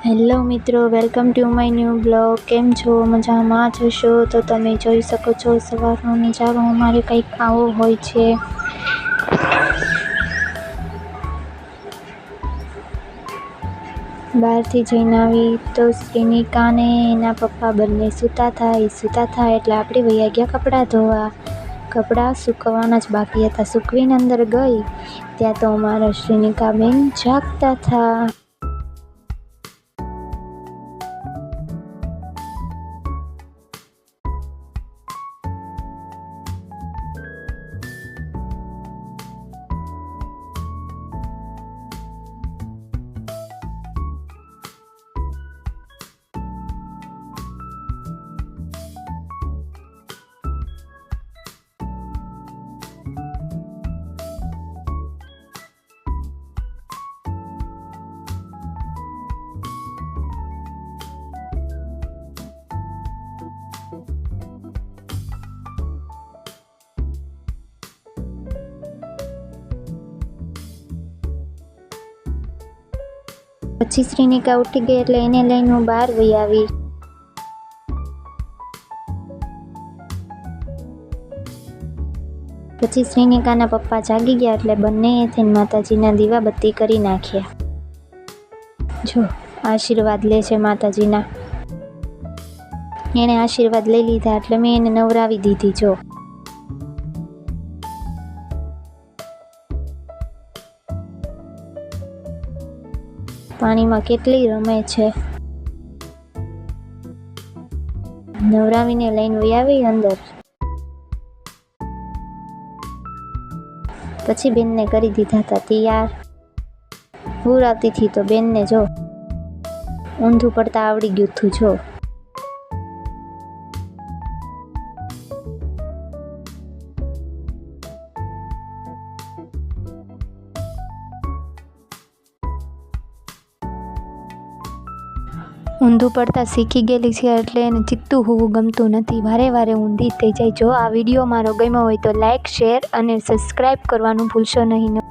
Hello મિત્રો, welcome to my new blog. કેમ છો? મજામાં જશો તો તમે જોઈ શકો છો સવારનો નજારો અમારે કંઈક આવો હોય છે. બહારથી જઈને આવી તો શ્રીનિકા ને એના પપ્પા બંને સૂતા હતા એટલે આપણે વૈયા ગયા કપડાં ધોવા. કપડાં સૂકવવાના જ બાકી હતા. સૂકવીને અંદર ગઈ ત્યાં તો અમારા શ્રીનિકા બેન જાગતા હતા. પછી શ્રીનિકા ઉઠી ગઈ એટલે એને લઈને હું બહાર વહી આવી. પછી શ્રીનિકાના પપ્પા જાગી ગયા એટલે બંનેએ થઈને માતાજીના દીવા બત્તી કરી નાખ્યા. જો આશીર્વાદ લે છે માતાજીના. એણે આશીર્વાદ લઈ લીધા એટલે મેં એને નવરાવી દીધી. જો પાણીમાં કેટલી રમે છે. નવરાવીને લઈને વહી આવી અંદર. પછી બેનને કરી દીધા હતા તૈયાર. હું આવતી હતી તો બેનને જો ઊંધું પડતા આવડી ગયું હતું. જો ઊંધું પડતા શીખી ગયેલી છે એટલે એને ચીકતું હોવું ગમતું નથી. વારે વારે ઊંધી થઈ જાય. જો આ વિડીયો મારો ગમ્યો હોય તો લાઈક, શેર અને સબસ્ક્રાઈબ કરવાનું ભૂલશો નહીં.